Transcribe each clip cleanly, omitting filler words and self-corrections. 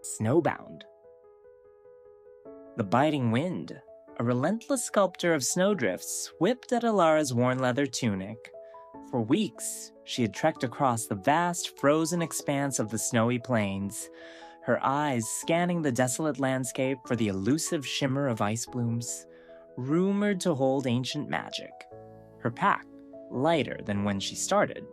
snowbound. The biting wind, a relentless sculptor of snowdrifts, whipped at Elara's worn leather tunic. For weeks, she had trekked across the vast, frozen expanse of the snowy plains, her eyes scanning the desolate landscape for the elusive shimmer of ice blooms, rumored to hold ancient magic. Her pack, lighter than when she started,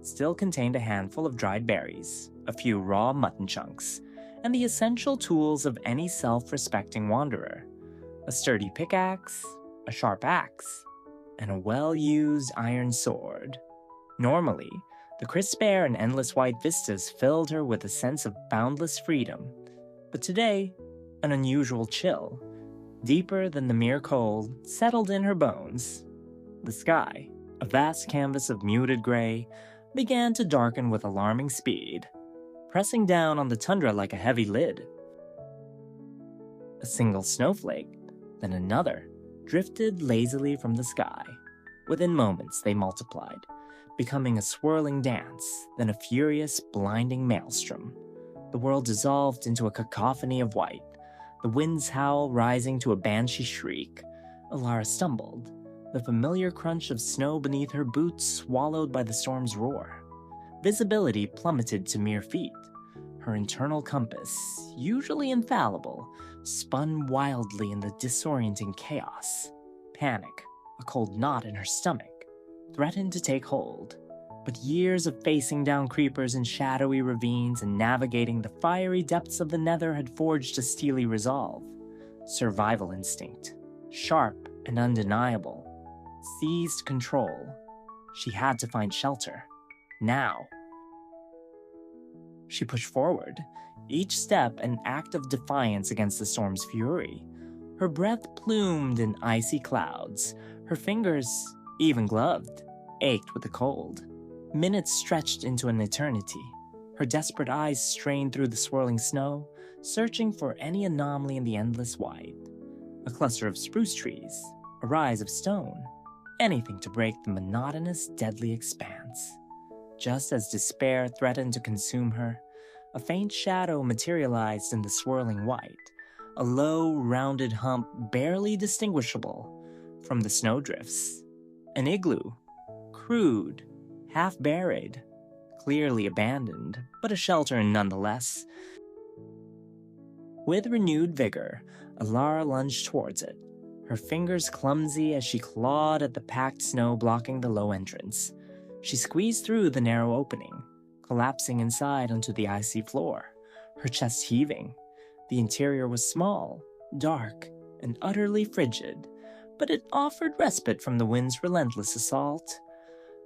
still contained a handful of dried berries, a few raw mutton chunks, and the essential tools of any self-respecting wanderer: a sturdy pickaxe, a sharp axe, and a well-used iron sword. Normally, the crisp air and endless white vistas filled her with a sense of boundless freedom, but today, an unusual chill, deeper than the mere cold, settled in her bones. The sky, a vast canvas of muted gray, began to darken with alarming speed, pressing down on the tundra like a heavy lid. A single snowflake, then another, drifted lazily from the sky. Within moments, they multiplied, becoming a swirling dance, then a furious, blinding maelstrom. The world dissolved into a cacophony of white, the wind's howl rising to a banshee shriek. Elara stumbled, the familiar crunch of snow beneath her boots swallowed by the storm's roar. Visibility plummeted to mere feet. Her internal compass, usually infallible, spun wildly in the disorienting chaos. Panic, a cold knot in her stomach, threatened to take hold. But years of facing down creepers in shadowy ravines and navigating the fiery depths of the nether had forged a steely resolve. Survival instinct, sharp and undeniable, seized control. She had to find shelter. Now. She pushed forward, each step an act of defiance against the storm's fury. Her breath plumed in icy clouds. Her fingers, even gloved, ached with the cold. Minutes stretched into an eternity. Her desperate eyes strained through the swirling snow, searching for any anomaly in the endless white. A cluster of spruce trees, a rise of stone, anything to break the monotonous, deadly expanse. Just as despair threatened to consume her, a faint shadow materialized in the swirling white, a low, rounded hump barely distinguishable from the snowdrifts. An igloo, crude, half-buried, clearly abandoned, but a shelter nonetheless. With renewed vigor, Elara lunged towards it, her fingers clumsy as she clawed at the packed snow blocking the low entrance. She squeezed through the narrow opening, collapsing inside onto the icy floor, her chest heaving. The interior was small, dark, and utterly frigid, but it offered respite from the wind's relentless assault.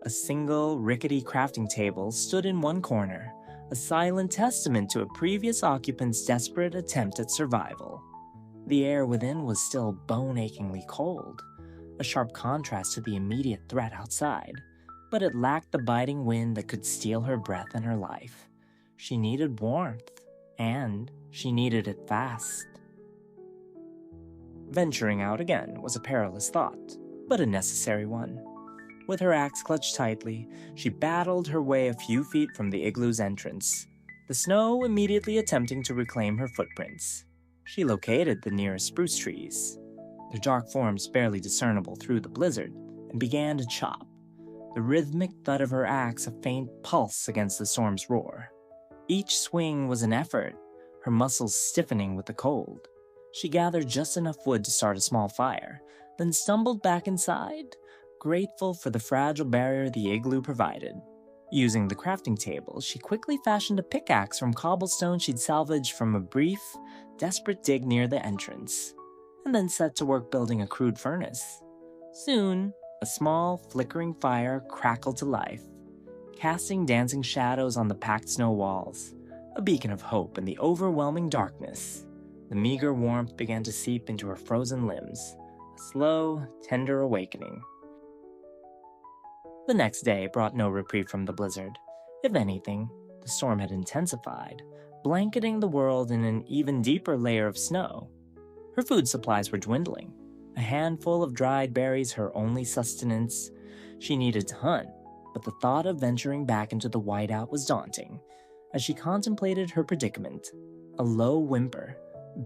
A single, rickety crafting table stood in one corner, a silent testament to a previous occupant's desperate attempt at survival. The air within was still bone-achingly cold, a sharp contrast to the immediate threat outside, but it lacked the biting wind that could steal her breath and her life. She needed warmth, and she needed it fast. Venturing out again was a perilous thought, but a necessary one. With her axe clutched tightly, she battled her way a few feet from the igloo's entrance, the snow immediately attempting to reclaim her footprints. She located the nearest spruce trees, their dark forms barely discernible through the blizzard, and began to chop, the rhythmic thud of her axe a faint pulse against the storm's roar. Each swing was an effort, her muscles stiffening with the cold. She gathered just enough wood to start a small fire, then stumbled back inside, grateful for the fragile barrier the igloo provided. Using the crafting table, she quickly fashioned a pickaxe from cobblestone she'd salvaged from a brief, desperate dig near the entrance, and then set to work building a crude furnace. Soon, a small, flickering fire crackled to life, casting dancing shadows on the packed snow walls, a beacon of hope in the overwhelming darkness. The meager warmth began to seep into her frozen limbs, a slow, tender awakening. The next day brought no reprieve from the blizzard. If anything, the storm had intensified, blanketing the world in an even deeper layer of snow. Her food supplies were dwindling, a handful of dried berries her only sustenance. She needed to hunt, but the thought of venturing back into the whiteout was daunting. As she contemplated her predicament, A low whimper,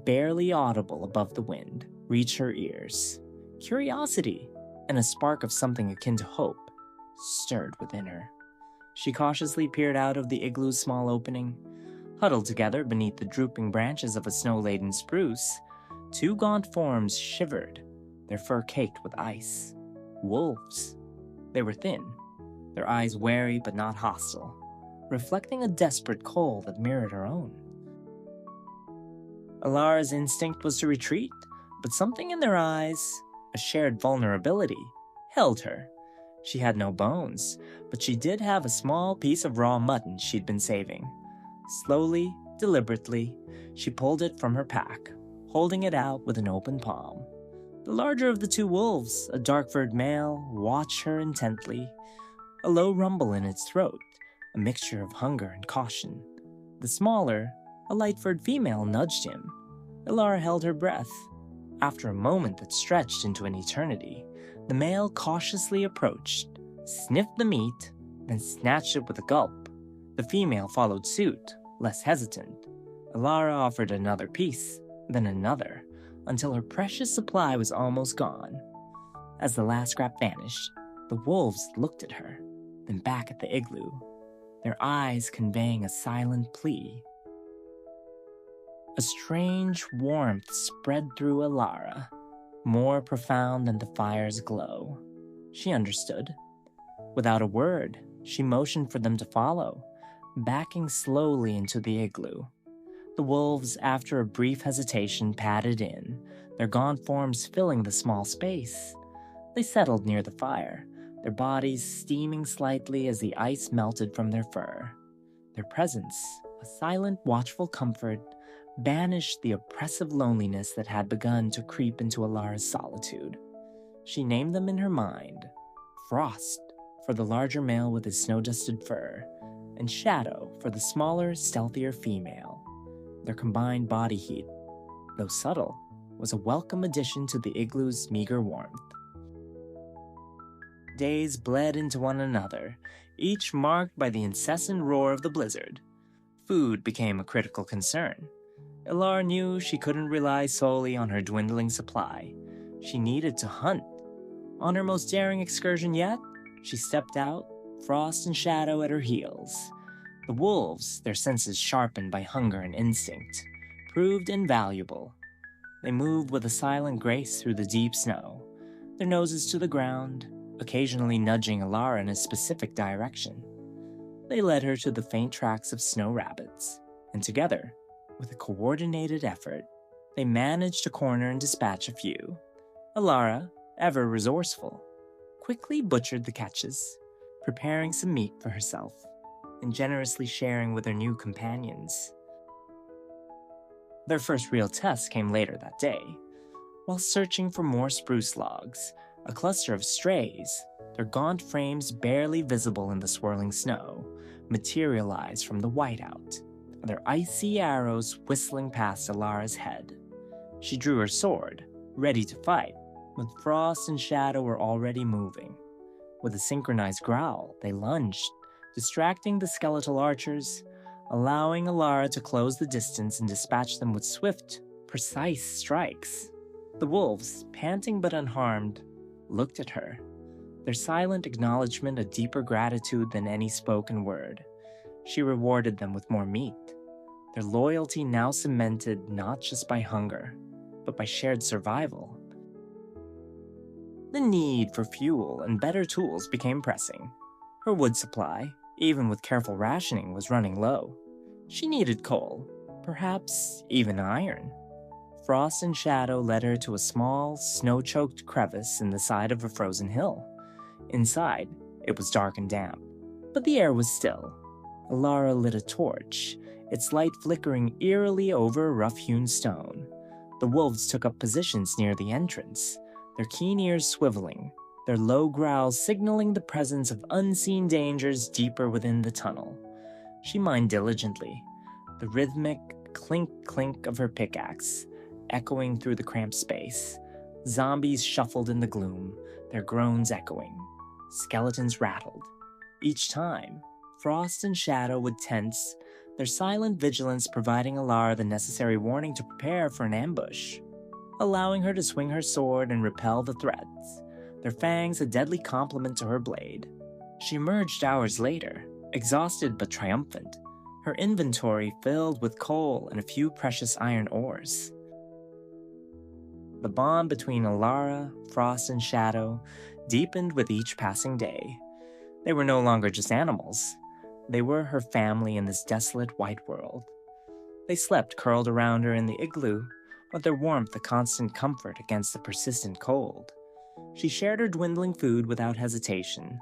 barely audible above the wind, reached her ears. Curiosity, and a spark of something akin to hope, stirred within her. She cautiously peered out of the igloo's small opening. Huddled together beneath the drooping branches of a snow-laden spruce, two gaunt forms shivered, their fur caked with ice. Wolves. They were thin, their eyes wary but not hostile, reflecting a desperate cold that mirrored her own. Elara's instinct was to retreat, but something in their eyes, a shared vulnerability, held her. She had no bones, but she did have a small piece of raw mutton she'd been saving. Slowly, deliberately, she pulled it from her pack, holding it out with an open palm. The larger of the two wolves, a dark-furred male, watched her intently, a low rumble in its throat, a mixture of hunger and caution. The smaller, a light-furred female, nudged him. Elara held her breath. After a moment that stretched into an eternity, the male cautiously approached, sniffed the meat, then snatched it with a gulp. The female followed suit, less hesitant. Elara offered another piece, then another, until her precious supply was almost gone. As the last scrap vanished, the wolves looked at her, then back at the igloo, their eyes conveying a silent plea. A strange warmth spread through Elara, more profound than the fire's glow. She understood. Without a word, she motioned for them to follow, backing slowly into the igloo. The wolves, after a brief hesitation, padded in, their gaunt forms filling the small space. They settled near the fire, their bodies steaming slightly as the ice melted from their fur. Their presence, a silent, watchful comfort, banished the oppressive loneliness that had begun to creep into Elara's solitude. She named them in her mind, Frost for the larger male with his snow-dusted fur, and Shadow for the smaller, stealthier female. Their combined body heat, though subtle, was a welcome addition to the igloo's meager warmth. Days bled into one another, each marked by the incessant roar of the blizzard. Food became a critical concern. Elara knew she couldn't rely solely on her dwindling supply. She needed to hunt. On her most daring excursion yet, she stepped out, Frost and Shadow at her heels. The wolves, their senses sharpened by hunger and instinct, proved invaluable. They moved with a silent grace through the deep snow, their noses to the ground, occasionally nudging Elara in a specific direction. They led her to the faint tracks of snow rabbits, and together, with a coordinated effort, they managed to corner and dispatch a few. Elara, ever resourceful, quickly butchered the catches, preparing some meat for herself, and generously sharing with her new companions. Their first real test came later that day. While searching for more spruce logs, a cluster of strays, their gaunt frames barely visible in the swirling snow, materialized from the whiteout, their icy arrows whistling past Elara's head. She drew her sword, ready to fight, but Frost and Shadow were already moving. With a synchronized growl, they lunged, distracting the skeletal archers, allowing Elara to close the distance and dispatch them with swift, precise strikes. The wolves, panting but unharmed, looked at her, their silent acknowledgement a deeper gratitude than any spoken word. She rewarded them with more meat, their loyalty now cemented not just by hunger, but by shared survival. The need for fuel and better tools became pressing. Her wood supply, even with careful rationing, was running low. She needed coal, perhaps even iron. Frost and Shadow led her to a small, snow-choked crevice in the side of a frozen hill. Inside, it was dark and damp, but the air was still. Elara lit a torch, its light flickering eerily over rough-hewn stone. The wolves took up positions near the entrance, their keen ears swiveling, their low growls signaling the presence of unseen dangers deeper within the tunnel. She mined diligently, the rhythmic clink-clink of her pickaxe echoing through the cramped space. Zombies shuffled in the gloom, their groans echoing. Skeletons rattled. Each time, Frost and Shadow would tense, their silent vigilance providing Elara the necessary warning to prepare for an ambush, allowing her to swing her sword and repel the threats, their fangs a deadly complement to her blade. She emerged hours later, exhausted but triumphant, her inventory filled with coal and a few precious iron ores. The bond between Elara, Frost, and Shadow deepened with each passing day. They were no longer just animals. They were her family in this desolate white world. They slept curled around her in the igloo, with their warmth a constant comfort against the persistent cold. She shared her dwindling food without hesitation,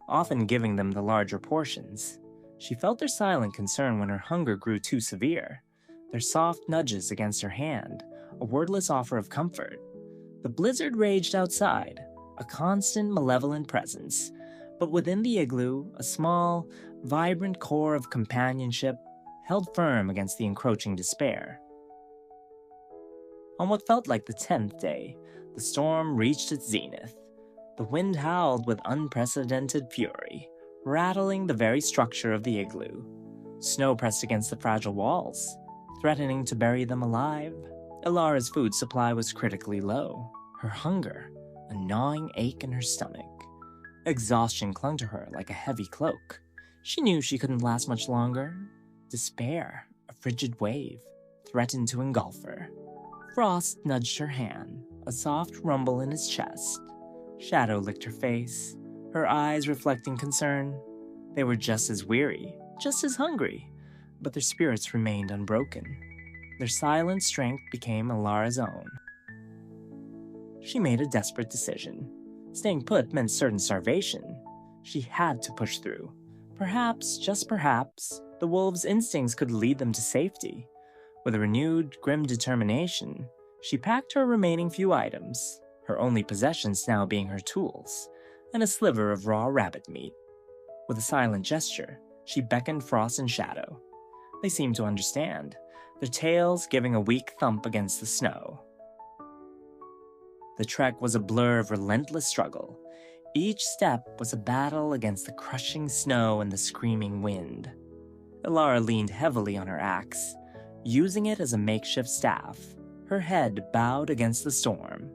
often giving them the larger portions. She felt their silent concern when her hunger grew too severe, their soft nudges against her hand, a wordless offer of comfort. The blizzard raged outside, a constant malevolent presence, but within the igloo, a small, vibrant core of companionship held firm against the encroaching despair. On what felt like the 10th day, the storm reached its zenith. The wind howled with unprecedented fury, rattling the very structure of the igloo. Snow pressed against the fragile walls, threatening to bury them alive. Elara's food supply was critically low, her hunger a gnawing ache in her stomach. Exhaustion clung to her like a heavy cloak. She knew she couldn't last much longer. Despair, a frigid wave, threatened to engulf her. Frost nudged her hand, a soft rumble in his chest. Shadow licked her face, her eyes reflecting concern. They were just as weary, just as hungry, but their spirits remained unbroken. Their silent strength became Elara's own. She made a desperate decision. Staying put meant certain starvation. She had to push through. Perhaps, just perhaps, the wolves' instincts could lead them to safety. With a renewed, grim determination, she packed her remaining few items, her only possessions now being her tools, and a sliver of raw rabbit meat. With a silent gesture, she beckoned Frost and Shadow. They seemed to understand, their tails giving a weak thump against the snow. The trek was a blur of relentless struggle. Each step was a battle against the crushing snow and the screaming wind. Elara leaned heavily on her axe, using it as a makeshift staff, her head bowed against the storm.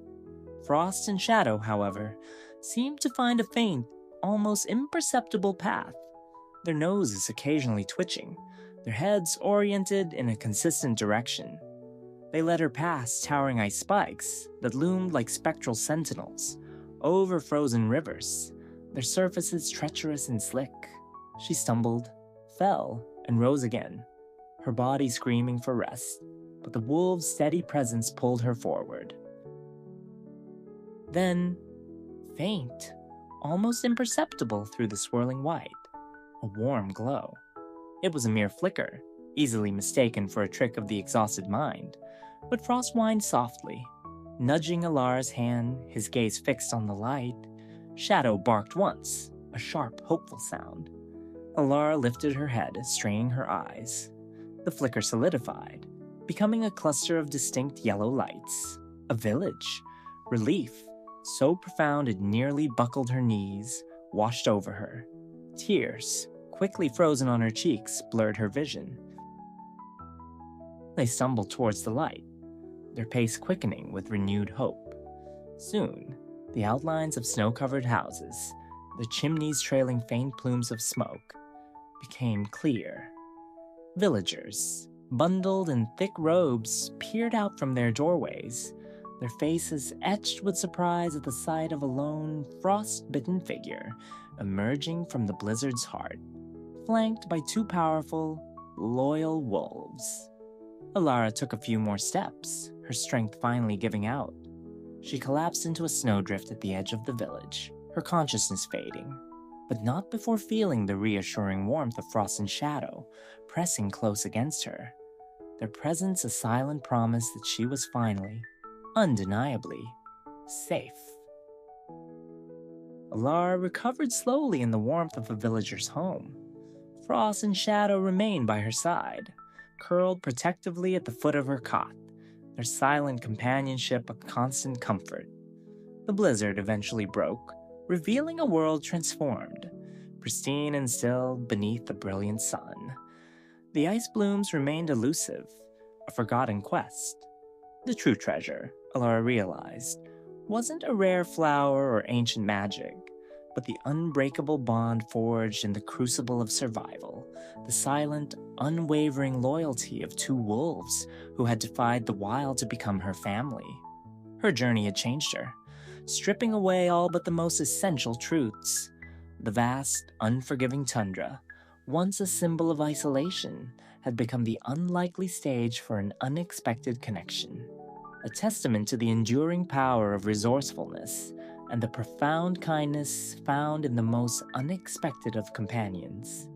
Frost and Shadow, however, seemed to find a faint, almost imperceptible path, their noses occasionally twitching, their heads oriented in a consistent direction. They led her past towering ice spikes that loomed like spectral sentinels, over frozen rivers, their surfaces treacherous and slick. She stumbled, fell, and rose again, her body screaming for rest, but the wolves' steady presence pulled her forward. Then, faint, almost imperceptible through the swirling white, a warm glow. It was a mere flicker, easily mistaken for a trick of the exhausted mind, but Frost whined softly, nudging Elara's hand, his gaze fixed on the light. Shadow barked once, a sharp, hopeful sound. Elara lifted her head, straining her eyes. The flicker solidified, becoming a cluster of distinct yellow lights. A village. Relief, so profound it nearly buckled her knees, washed over her. Tears, quickly frozen on her cheeks, blurred her vision. They stumbled towards the light, their pace quickening with renewed hope. Soon, the outlines of snow-covered houses, the chimneys trailing faint plumes of smoke, became clear. Villagers, bundled in thick robes, peered out from their doorways, their faces etched with surprise at the sight of a lone, frost-bitten figure emerging from the blizzard's heart, flanked by two powerful, loyal wolves. Elara took a few more steps, her strength finally giving out. She collapsed into a snowdrift at the edge of the village, her consciousness fading, but not before feeling the reassuring warmth of Frost and Shadow pressing close against her, their presence a silent promise that she was finally, undeniably, safe. Elara recovered slowly in the warmth of a villager's home. Frost and Shadow remained by her side, curled protectively at the foot of her cot, their silent companionship a constant comfort. The blizzard eventually broke, revealing a world transformed, pristine and still beneath the brilliant sun. The ice blooms remained elusive, a forgotten quest. The true treasure, Elara realized, wasn't a rare flower or ancient magic, but the unbreakable bond forged in the crucible of survival, the silent, unwavering loyalty of two wolves who had defied the wild to become her family. Her journey had changed her, stripping away all but the most essential truths. The vast, unforgiving tundra, once a symbol of isolation, had become the unlikely stage for an unexpected connection, a testament to the enduring power of resourcefulness and the profound kindness found in the most unexpected of companions.